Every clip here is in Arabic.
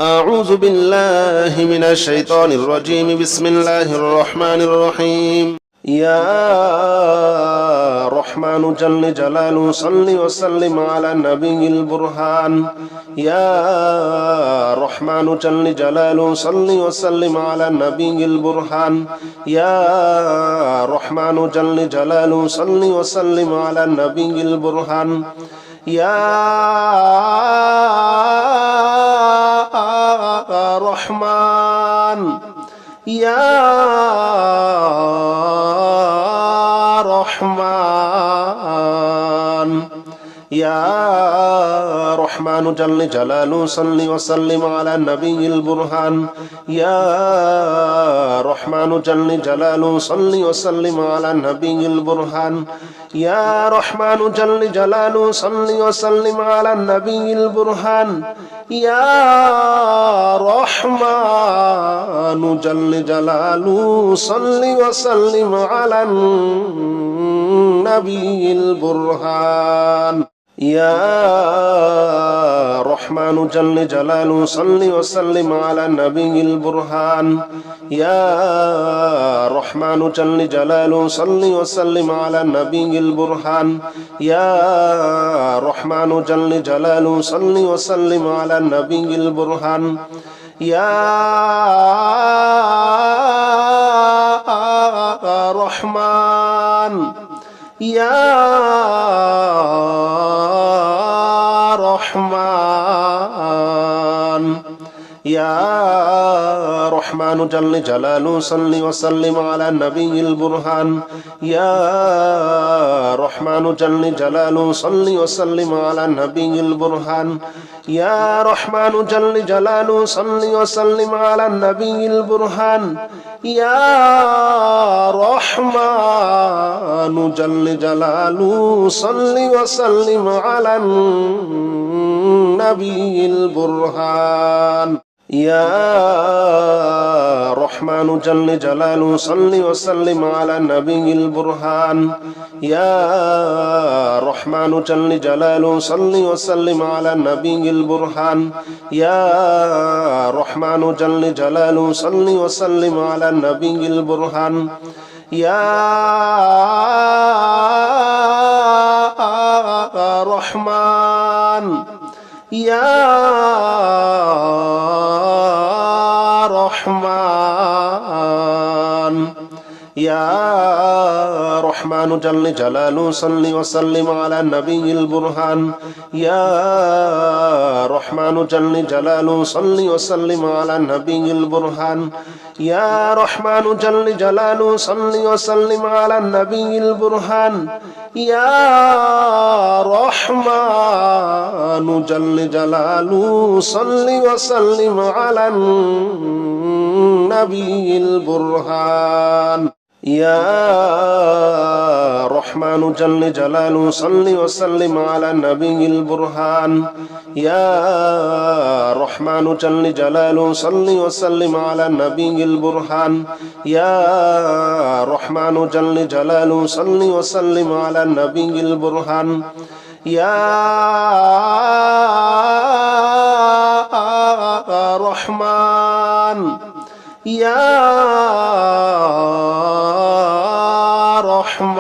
أعوذ بالله من الشيطان الرجيم. بسم الله الرحمن الرحيم. يا رحمن جل جلاله صل وسلم على النبي البرهان. يا رحمن جل جلاله صل وسلم على النبي البرهان. يا رحمن جل جلاله صل وسلم على النبي البرهان. يا رحمن يا رحمن يا رحمن جل جلاله صل وسلم على النبي البرهان. يا رحمن جل جلاله صل وسلم على النبي البرهان. يا رحمن جل جلاله صل وسلم على النبي البرهان. يا رحمن جل جلاله صل وسلم على النبي البرهان. يا رحمن جل جلاله صل وسلم على النبي البرهان. يا رحمن جل جلاله صل وسلم على النبي البرهان. يا رحمن جل جلاله صل وسلم على النبي البرهان. يا رحمن يا رحمن يا رحمن جل جلاله صل وسلم على النبي البرهان. يا رحمن جل جلاله صل وسلم على النبي البرهان. يا رحمن جل جلاله صل وسلم على النبي البرهان. يا رحمن جل جلاله صل وسلم على النبي البرهان. يا رحمن جل جلاله صل وسلم على النبي البرهان. يا رحمن جل جلاله صل وسلم على النبي البرهان. يا رحمن جل جلاله صل وسلم على النبي البرهان. يا رحمن يا رحمن يا رحمن جل جلاله صل وسلم على النبي البرهان. يا رحمن جل جلاله صل وسلم على النبي البرهان. يا رحمن جل جلاله صل وسلم على النبي البرهان. يا رحمن جل جلاله صل وسلم على النبي البرهان. يا رحمن جل جلاله صل وسلم على النبي البرهان. يا رحمن جل جلاله صل وسلم على النبي البرهان. يا رحمن جل جلاله صل وسلم على النبي البرهان. يا رحمن يا رحمن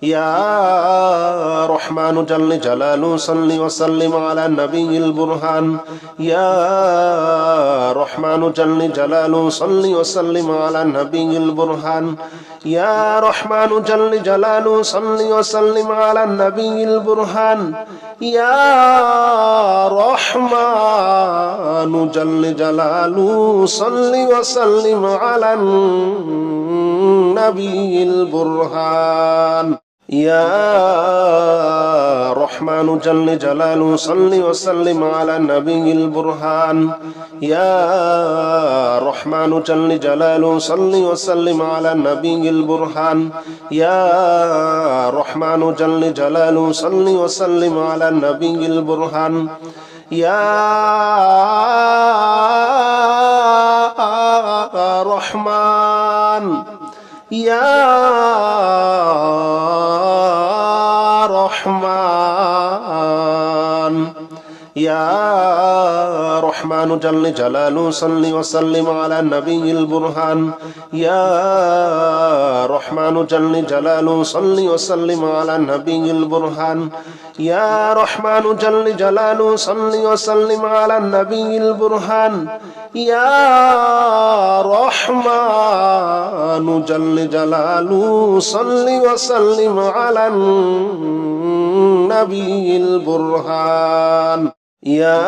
يا رحمن جل جلاله صل وسلم على النبي البرهان. يا رحمن جل جلاله صل وسلم على النبي البرهان. يا رحمن جل جلاله صل وسلم على النبي البرهان. يا رحمن جل جلاله صل وسلم على النبي البرهان. يا رحمن جل جلاله صل وسلم على النبي البرهان. يا رحمن جل جلاله صل وسلم على النبي البرهان. يا رحمن جل جلاله صل وسلم على النبي البرهان. يا رحمن يا رحمن يا يا رحمن جل جلاله صل وسلم على النبي البرهان يا رحمن جل جلاله صل وسلم على النبي البرهان يا رحمن جل جلاله صل وسلم على النبي البرهان يا رحمن جل جلاله صل وسلم على النبي البرهان يا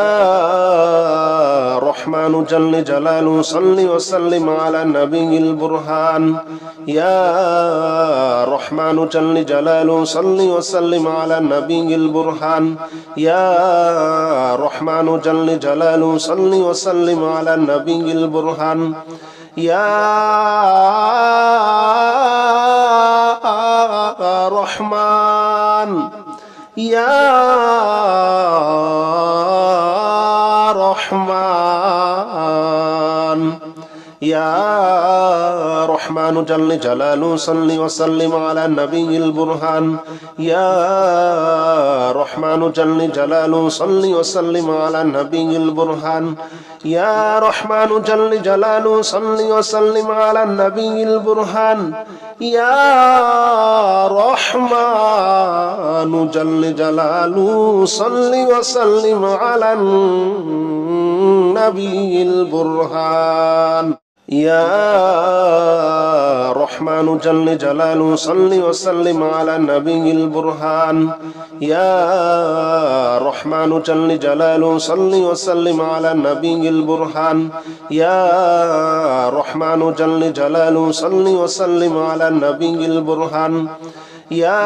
رحمن جل جلاله صل وسلم على النبي البرهان يا رحمن جل جلاله صل وسلم على النبي البرهان يا رحمن جل جلاله صل وسلم على النبي البرهان يا رحمن يا رحمن يا رحمن جل جلاله صل وسلم على النبي البرهان يا رحمن جل جلاله صل وسلم على النبي البرهان يا رحمن جل جلاله صل وسلم على النبي البرهان يا رحمن جل جلاله صل وسلم على النبي البرهان يا رحمن جل جلاله صل وسلم على النبي البرهان يا رحمن جل جلاله صل وسلم على النبي البرهان يا رحمن جل جلاله صل وسلم على النبي البرهان يا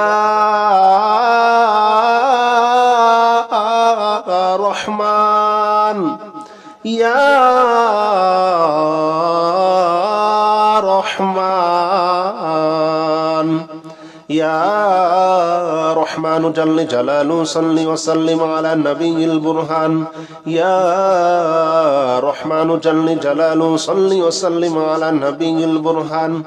رحمن يا رحمن يا رحمن جل جلاله صل وسلم على النبي البرهان يا رحمن جل جلاله صل وسلم على النبي البرهان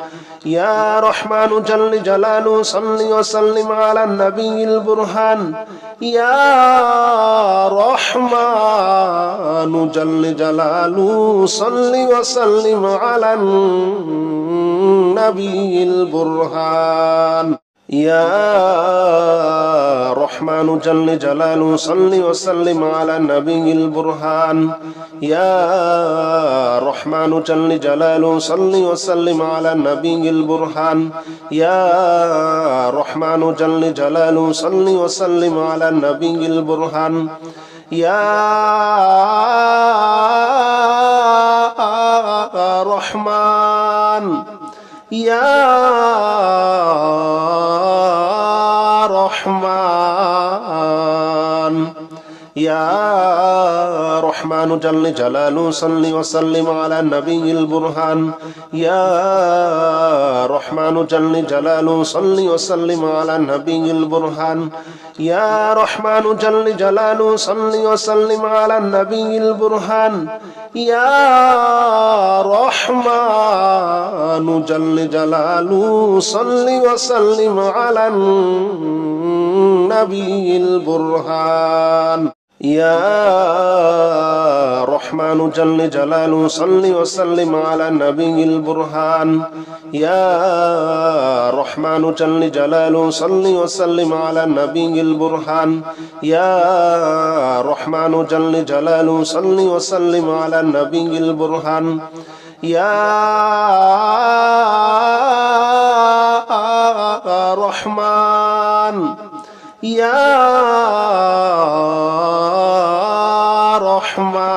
يا رحمن جل جلاله صل وسلم على النبي البرهان يا رحمن جل جلاله صل وسلم على النبي البرهان يا رحمن جل جلاله صل وسلم على النبي البرهان يا رحمن جل جلاله صل وسلم على النبي البرهان يا رحمن جل جلاله صل وسلم على النبي البرهان يا رحمن يا رحمن يا رحمن جل جلاله صل وسلم على النبي البرهان يا رحمن جل جلاله صل وسلم على النبي البرهان يا رحمن جل جلاله صل وسلم على النبي البرهان يا رحمن جل جلاله صل وسلم على النبي البرهان يا رحمن جل جلاله صل وسلم على النبي البرهان يا رحمن جل جلاله صل وسلم على النبي البرهان يا رحمن جل جلاله صل وسلم على النبي البرهان يا رحمن يا رحمن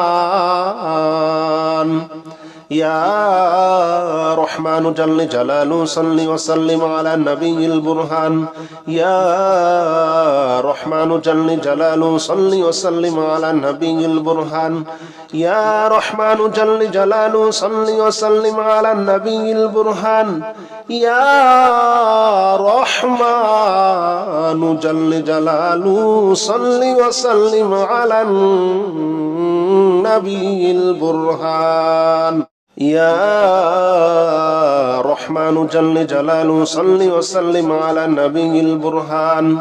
يا رحمن جل جلاله صل وسلم على النبي البرهان يا رحمن جل جلاله صل وسلم على النبي البرهان يا رحمن جل جلاله صل وسلم على النبي البرهان يا رحمن جل جلاله صل وسلم على النبي البرهان يا رحمن جل جلاله صل وسلم على النبي البرهان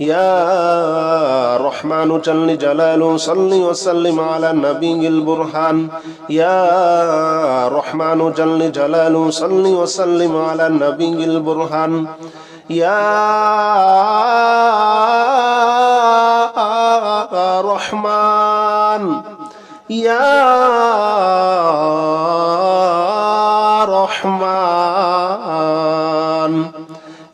يا رحمن جل جلاله صل وسلم على النبي البرهان يا رحمن جل جلاله صل وسلم على النبي البرهان يا رحمن يا رحمن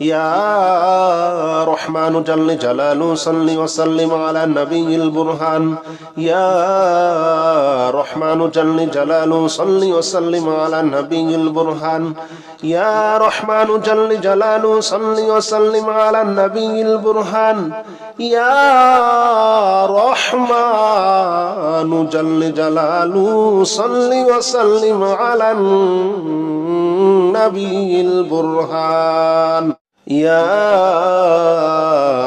يا رحمن جل جلاله صل وسلم على النبي البرهان يا رحمن جل جلاله صل وسلم على النبي البرهان يا رحمن جل جلاله صل وسلم على النبي البرهان يا رحمن جل جلاله صل وسلم على النبي البرهان يا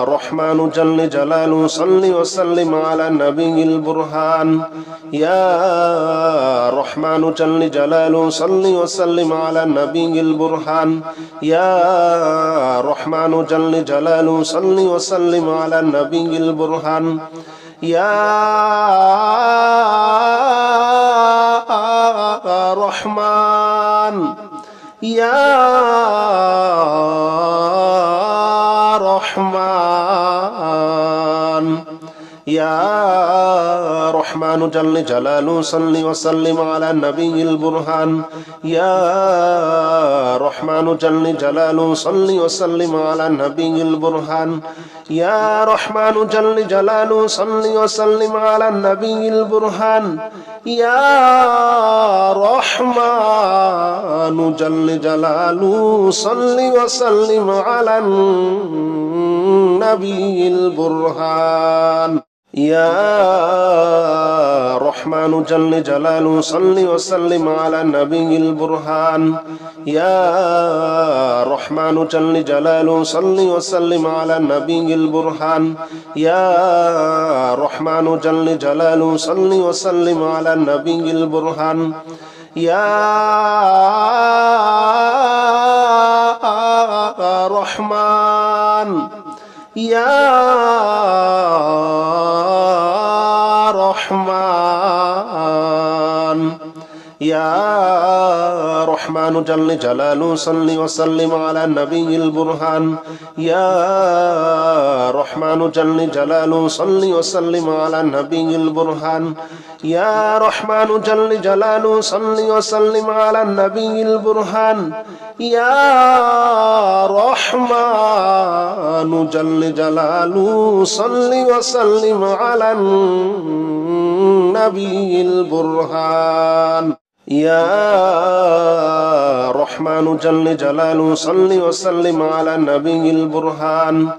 رحمن جل جلاله صل وسلم على النبي البرهان يا رحمن جل جلاله صل وسلم على النبي البرهان يا رحمن جل جلاله صل وسلم على النبي البرهان يا رحمن يا رحمن يا رحمن جل جلاله صل وسلم على النبي البرهان يا رحمن جل جلاله صل وسلم على النبي البرهان يا رحمن جل جلاله صل وسلم على النبي البرهان يا رحمن جل جلاله صل وسلم على النبي البرهان يا رحمن جل جلاله صل وسلم على النبي البرهان يا رحمن جل جلاله صل وسلم على النبي البرهان يا رحمن جل جلاله صل وسلم على النبي البرهان يا رحمن يا رحمن يا رحمن جل جلاله صل وسلم على النبي البرهان يا رحمن جل جلاله صل وسلم على النبي البرهان يا رحمن جل جلاله صل وسلم على النبي البرهان يا رحمن جل جلاله صل وسلم على النبي البرهان يا رحمن جل جلاله صل وسلم على النبي البرهان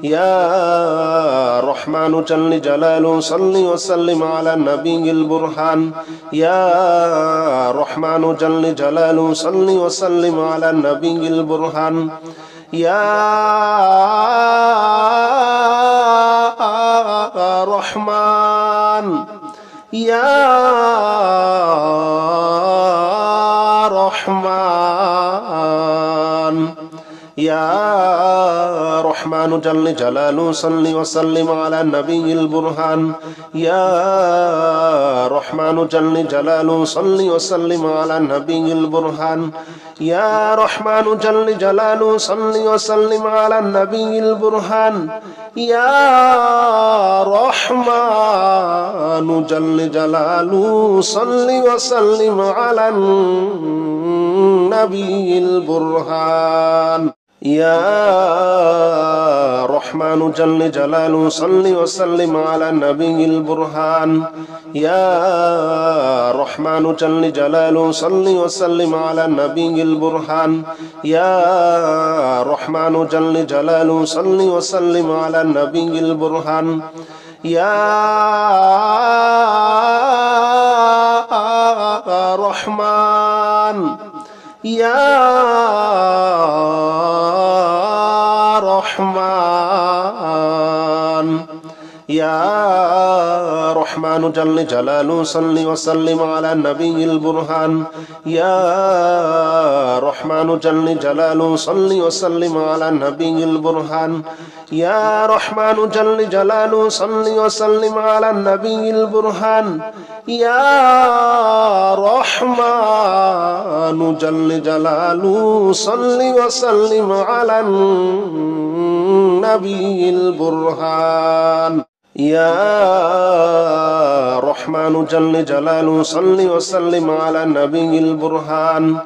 يا رحمن جل جلاله صل وسلم على النبي البرهان يا رحمن جل جلاله صل وسلم على النبي البرهان يا رحمن يا رحمن يا رحمن جل جلاله صل وسلم على النبي البرهان يا رحمن جل جلاله صل وسلم على النبي البرهان يا رحمن جل جلاله صل وسلم على النبي البرهان يا رحمن جل جلاله صل وسلم على النبي البرهان يا رحمن جل جلاله صل وسلم على النبي البرهان يا رحمن جل جلاله صل وسلم على النبي البرهان يا رحمن جل جلاله صل وسلم على النبي البرهان يا رحمن يا رحمن يا رحمن جل جلاله صل وسلم على النبي البرهان يا رحمن جل جلاله صل وسلم على النبي البرهان يا رحمن جل جلاله صل وسلم على النبي البرهان يا رحمن جل جلاله صل وسلم على النبي البرهان يا رحمن جل جلاله صل وسلم على النبي البرهان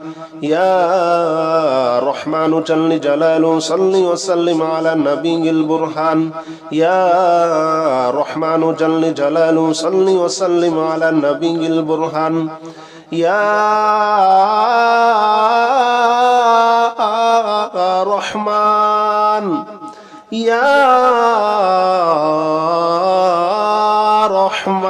يا رحمن جل جلاله صل وسلم على النبي البرهان يا رحمن جل جلاله صل وسلم على النبي البرهان يا رحمن يا رحمن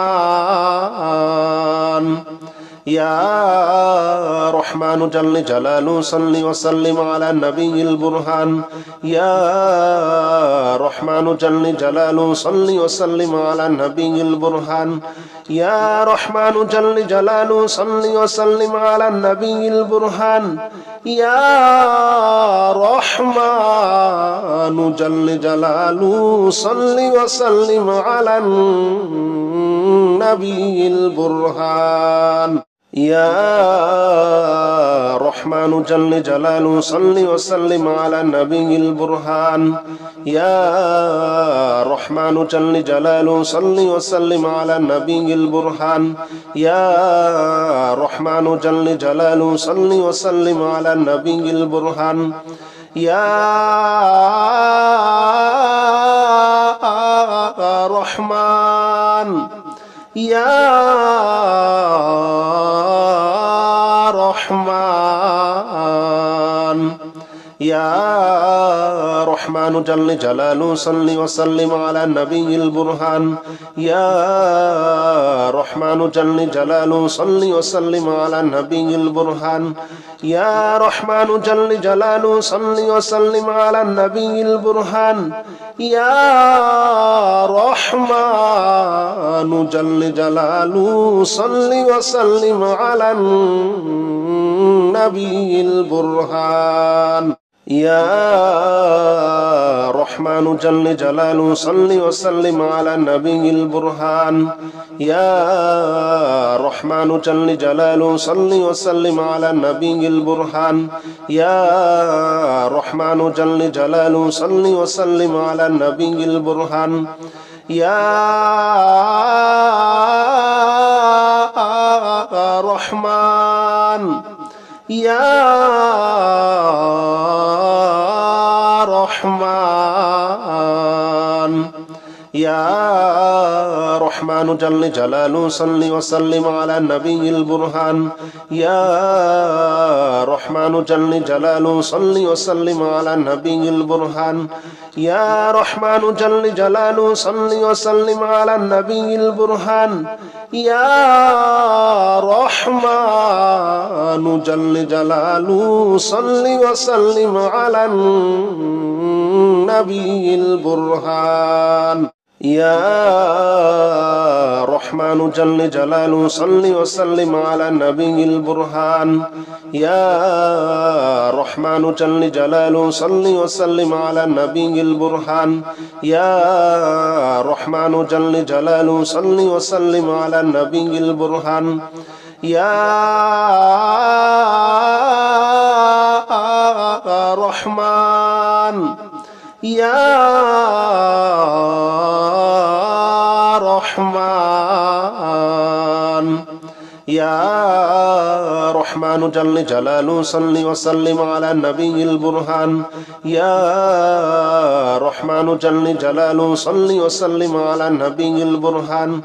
يا رحمن جل جلاله صل وسلم على النبي البرهان يا رحمن جل جلاله صل وسلم على النبي البرهان يا رحمن جل جلاله صل وسلم على النبي البرهان يا رحمن جل جلاله صل وسلم على النبي البرهان يا رحمن جل جلاله صل وسلم على النبي البرهان يا رحمن جل جلاله صل وسلم على النبي البرهان يا رحمن جل جلاله صل وسلم على النبي البرهان يا رحمن يا رحمن يا رحمن جل جلاله صل وسلم على النبي البرهان يا رحمن جل جلاله صل وسلم على النبي البرهان يا رحمن جل جلاله صل وسلم على النبي البرهان يا رحمن جل جلاله صل وسلم على النبي البرهان يا رحمن جل جلاله صل وسلم على النبي البرهان يا رحمن جل جلاله صل وسلم على النبي البرهان يا رحمن جل جلاله صل وسلم على النبي البرهان يا رحمن يا رحمن يا رحمن جل جلاله صل وسلم على النبي البرهان يا رحمن جل جلاله صل وسلم على النبي البرهان يا رحمن جل جلاله صل وسلم على النبي البرهان يا رحمن جل جلاله صل وسلم على النبي البرهان يا رحمن جل جلاله صل وسلم على النبي البرهان يا رحمن جل جلاله صل وسلم على النبي البرهان يا رحمن جل جلاله صل وسلم على النبي البرهان يا رحمن يا رحمن يا رحمن جل جلاله صل وسلم على النبي البرهان يا رحمن جل جلاله صل وسلم على النبي البرهان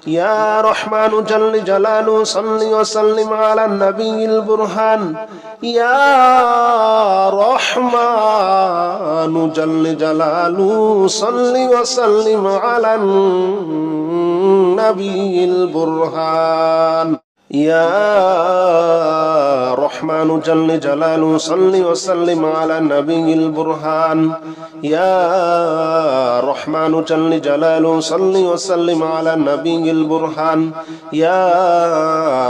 يا رحمن جل جلاله صل وسلم على النبي البرهان يا رحمن جل جلاله صل وسلم على النبي البرهان يا رحمن جل جلاله صل وسلم على النبي البرهان يا رحمن جل جلاله صل وسلم على النبي البرهان يا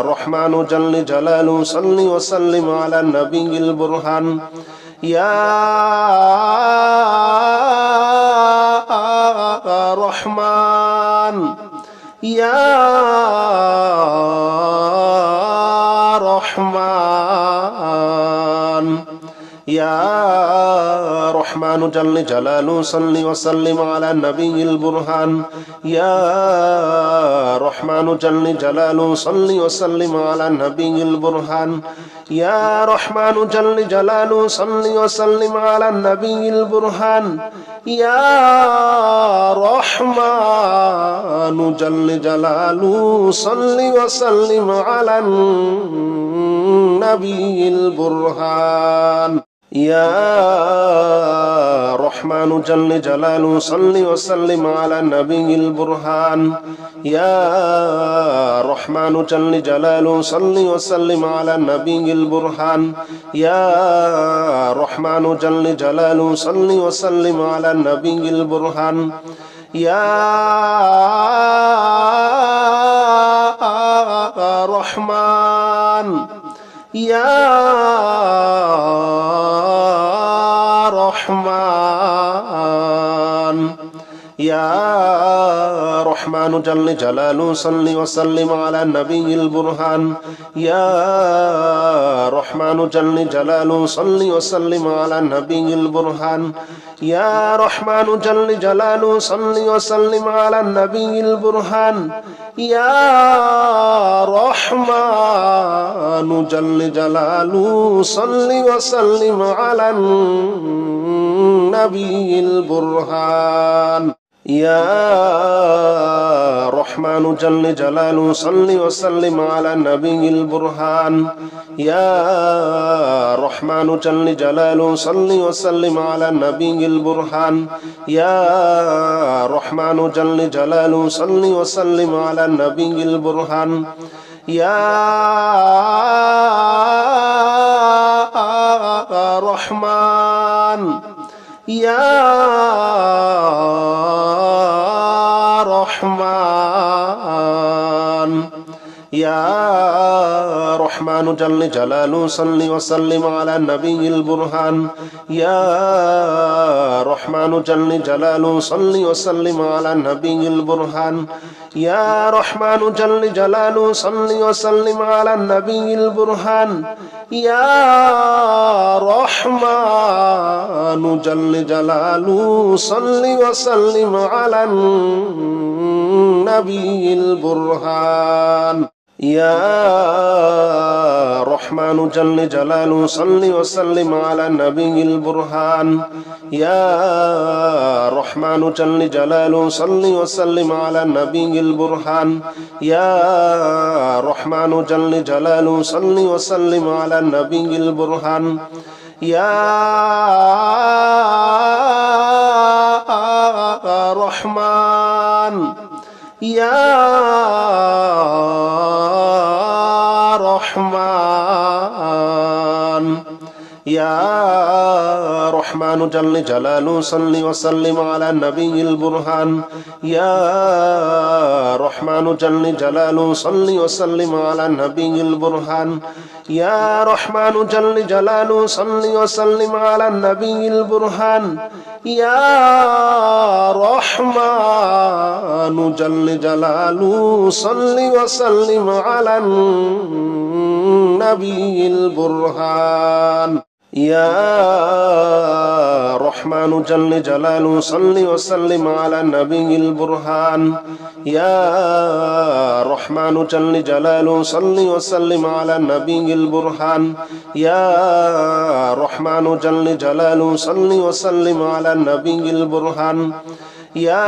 رحمن جل جلاله صل وسلم على النبي البرهان يا رحمن يا رحمن يا رحمن جل جلاله صل وسلم على النبي البرهان يا رحمن جل جلاله صل وسلم على النبي البرهان يا رحمن جل جلاله صل وسلم على النبي البرهان يا رحمن جل جلاله صل وسلم على النبي البرهان يا رحمن جل جلاله صل وسلم على النبي البرهان يا رحمن جل جلاله صل وسلم على النبي البرهان يا رحمن جل جلاله صل وسلم على النبي البرهان يا رحمن يا رحمن يا رحمن جل جلاله صل وسلم على النبي البرهان يا رحمن جل جلاله صل وسلم على النبي البرهان يا رحمن جل جلاله صل وسلم على النبي البرهان يا رحمن جل جلاله صل وسلم على النبي البرهان يا رحمن جل جلاله صل وسلم على النبي البرهان يا رحمن جل جلاله صل وسلم على النبي البرهان يا رحمن جل جلاله صل وسلم على النبي البرهان يا رحمن يا رحمن يا رحمن جل جلاله صل وسلم على النبي البرهان يا رحمن جل جلاله صل وسلم على النبي البرهان يا رحمن جل جلاله صل وسلم على النبي البرهان يا رحمن جل جلاله صل وسلم على النبي البرهان يا رحمن جل جلاله صل وسلم على النبي البرهان يا رحمن جل جلاله صل وسلم على النبي البرهان يا رحمن جل جلاله صل وسلم على النبي البرهان يا رحمن يا رحمن يا رحمن جل جلاله صل وسلم على النبي البرهان يا رحمن جل جلاله صل وسلم على النبي البرهان يا رحمن جل جلاله صل وسلم على النبي البرهان يا رحمن جل جلاله صل وسلم على النبي البرهان يا رحمن جل جلاله صل وسلم على النبي البرهان يا رحمن جل جلاله صل وسلم على النبي البرهان يا رحمن جل جلاله صل وسلم على النبي البرهان يا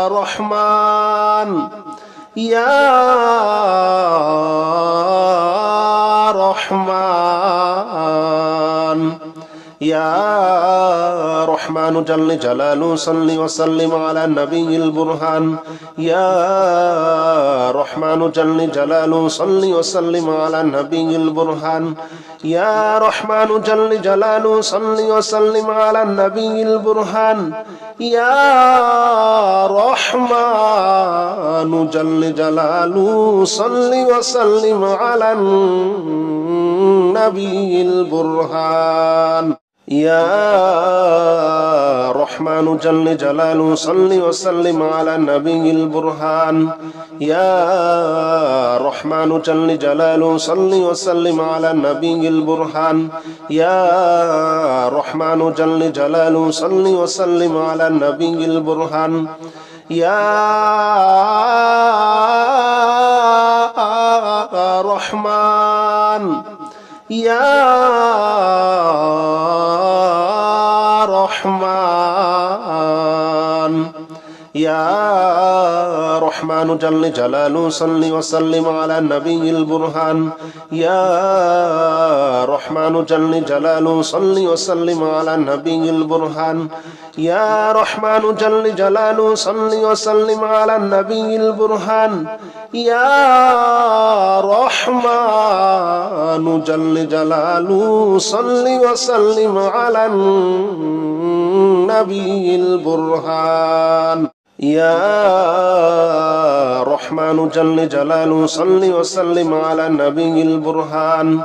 رحمن يا رحمن يا رحمن جل جلاله صل وسلم على النبي البرهان يا رحمن جل جلاله صل وسلم على النبي البرهان يا رحمن جل جلاله صل وسلم على النبي البرهان يا رحمن جل جلاله صل وسلم على النبي البرهان يا رحمن جل جلاله صل وسلم على النبي البرهان يا رحمن جل جلاله صل وسلم على النبي البرهان يا رحمن جل جلاله صل وسلم على النبي البرهان يا رحمن يا رحمن يا رحمن جل جلاله صل وسلم على النبي البرهان يا رحمن جل جلاله صل وسلم على النبي البرهان يا رحمن جل جلاله صل وسلم على النبي البرهان يا رحمن جل جلاله صل وسلم على النبي البرهان يا رحمن جل جلاله صل وسلم على النبي البرهان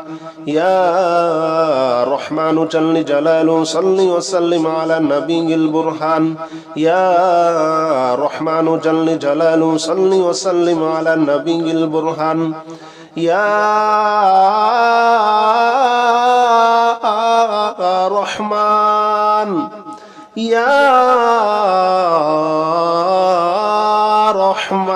يا رحمن جل جلاله صل وسلم على النبي البرهان يا رحمن جل جلاله صل وسلم على النبي البرهان يا رحمن يا رحمن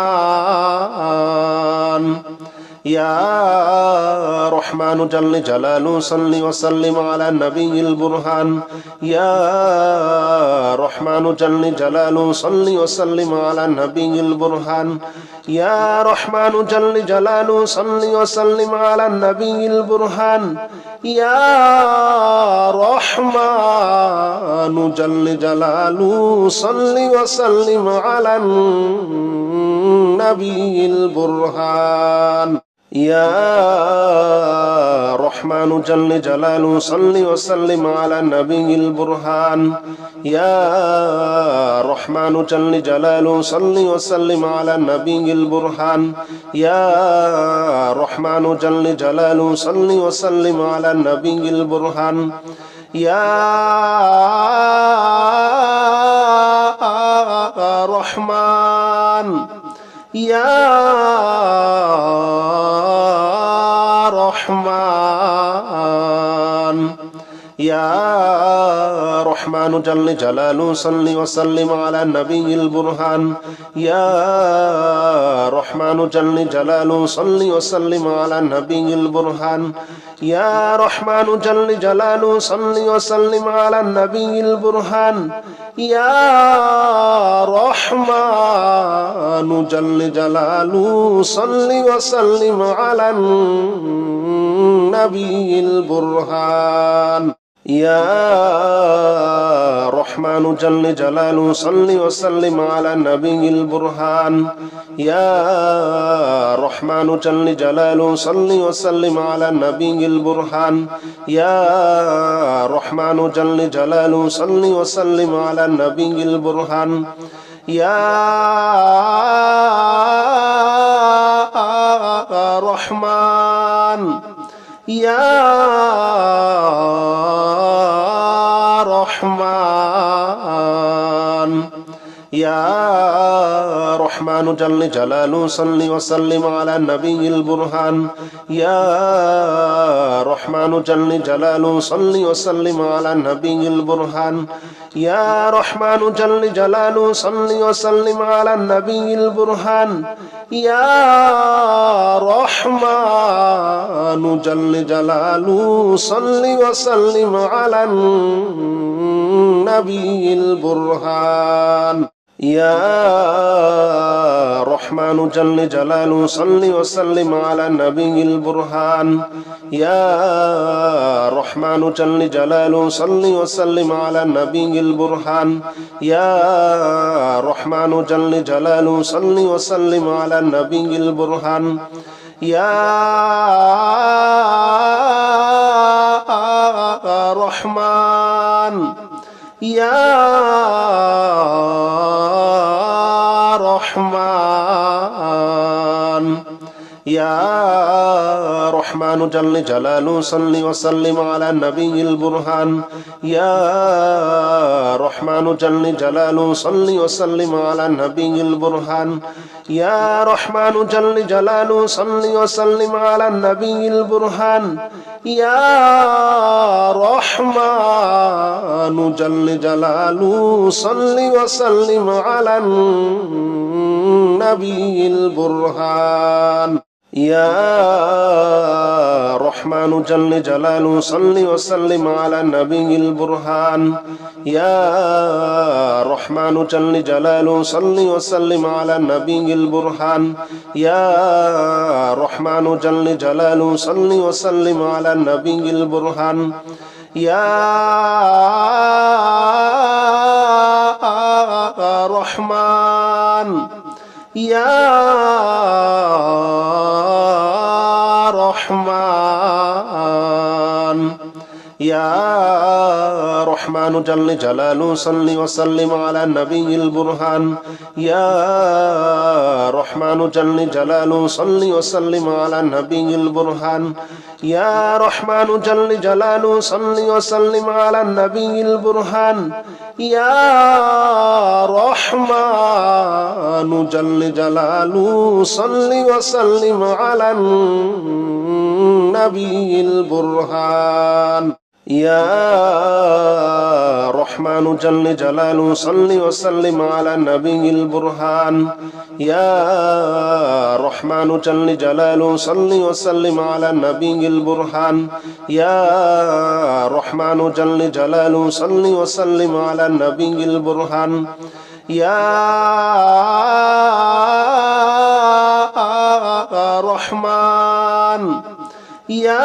يا رحمن جل جلاله صل وسلم على النبي البرهان يا رحمن جل جلاله صل وسلم على النبي البرهان يا رحمن جل جلاله صل وسلم على النبي البرهان يا رحمن جل جلاله صل وسلم على النبي البرهان يا رحمن جل جلاله صل وسلم على النبي البرهان يا رحمن جل جلاله صل وسلم على النبي البرهان يا رحمن جل جلاله صل وسلم على النبي البرهان يا رحمن يا رحمن يا رحمن جل جلاله صل وسلم على النبي البرهان يا رحمن جل جلاله صل وسلم على النبي البرهان يا رحمن جل جلاله صل وسلم على النبي البرهان يا رحمن جل جلاله صل وسلم على النبي البرهان يا رحمن جل جلاله صل وسلم على النبي البرهان يا رحمن جل جلاله صل وسلم على النبي البرهان يا رحمن جل جلاله صل وسلم على النبي البرهان يا رحمن يا رحمن يا رحمن جل جلاله صل وسلم على النبي البرهان يا رحمن جل جلاله صل وسلم على النبي البرهان يا رحمن جل جلاله صل وسلم على النبي البرهان يا رحمن جل جلاله صل وسلم على النبي البرهان يا رحمن جل جلاله صل وسلم على النبي البرهان يا رحمن جل جلاله صل وسلم على النبي البرهان يا رحمن جل جلاله صل وسلم على النبي البرهان يا رحمن يا رحمن يا رحمن جل جلاله صل وسلم على النبي البرهان يا رحمن جل جلاله صل وسلم على النبي البرهان يا رحمن جل جلاله صل وسلم على النبي البرهان يا رحمن جل جلاله صل وسلم على النبي البرهان يا رحمن جل جلاله صل وسلم على النبي البرهان يا رحمن جل جلاله صل وسلم على النبي البرهان يا رحمن جل جلاله صل وسلم على النبي البرهان يا رحمن يا رحمن يا رحمن جل جلاله صل وسلم على النبي البرهان يا رحمن جل جلاله صل وسلم على النبي البرهان يا رحمن جل جلاله صل وسلم على النبي البرهان يا رحمن جل جلاله صل وسلم على النبي البرهان يا رحمن جل جلاله صل وسلم على النبي البرهان يا رحمن جل جلاله صل وسلم على النبي البرهان يا رحمن جل جلاله صل وسلم على النبي البرهان يا رحمن يا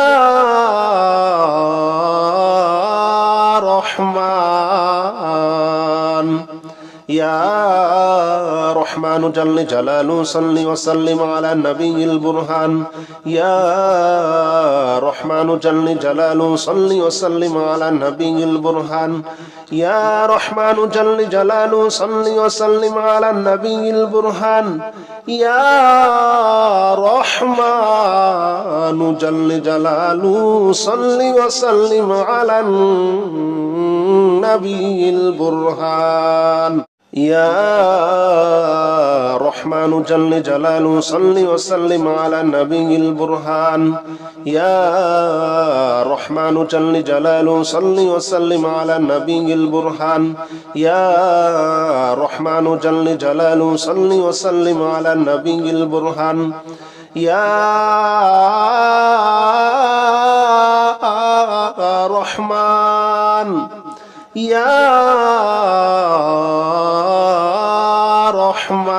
رحمن يا رحمن جل جلاله صل وسلم على النبي البرهان يا رحمن جل جلاله صل وسلم على النبي البرهان يا رحمن جل جلاله صل وسلم على النبي البرهان يا رحمن جل جلاله صل وسلم على النبي البرهان يا رحمن جل جلاله صل وسلم على النبي البرهان يا رحمن جل جلاله صل وسلم على النبي البرهان يا رحمن جل جلاله صل وسلم على النبي البرهان يا رحمن يا رحمن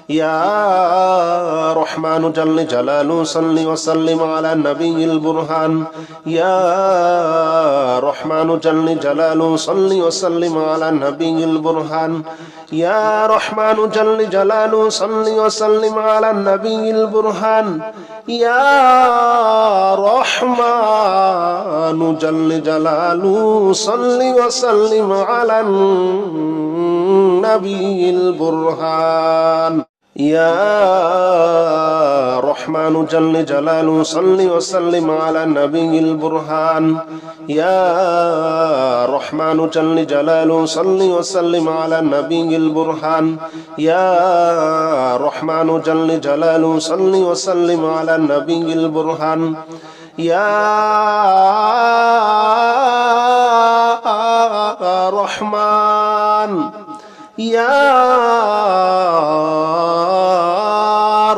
يا رحمن جل جلاله صل وسلم على النبي البرهان يا رحمن جل جلاله صل وسلم على النبي البرهان يا رحمن جل جلاله صل وسلم على النبي البرهان يا رحمن جل جلاله صل وسلم على النبي البرهان يا رحمن جل جلاله صل وسلم على النبي البرهان يا رحمن جل جلاله صل وسلم على النبي البرهان يا رحمن جل جلاله صل وسلم على النبي البرهان يا رحمن يا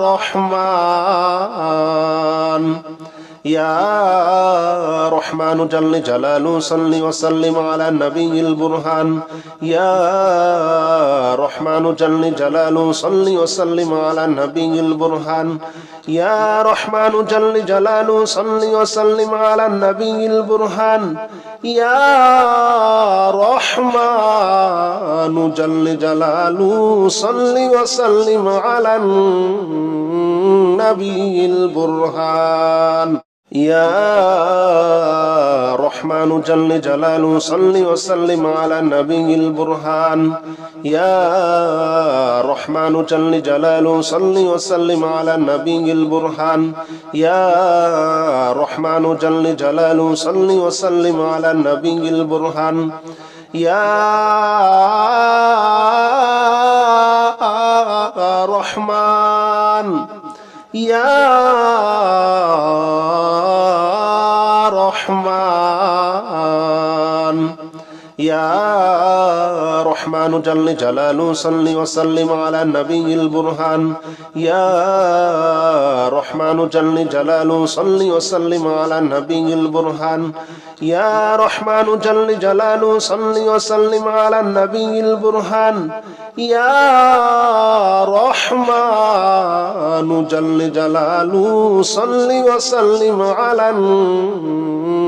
رحمن يا رحمن جل جلاله صل وسلم على النبي البرهان يا رحمن جل جلاله صل وسلم على النبي البرهان يا رحمن جل جلاله صل وسلم على النبي البرهان يا رحمن جل جلاله صل وسلم على النبي البرهان يا رحمن جل جلاله صل وسلم على النبي البرهان يا رحمن جل جلاله صل وسلم على النبي البرهان يا رحمن جل جلاله صل وسلم على النبي البرهان يا رحمن يا رحمن يا رحمن جل جلاله صل وسلم على النبي البرهان يا رحمن جل جلاله صل وسلم على النبي البرهان يا رحمن جل جلاله صل وسلم على النبي البرهان يا رحمن جل جلاله صل وسلم على النبي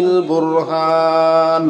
البرهان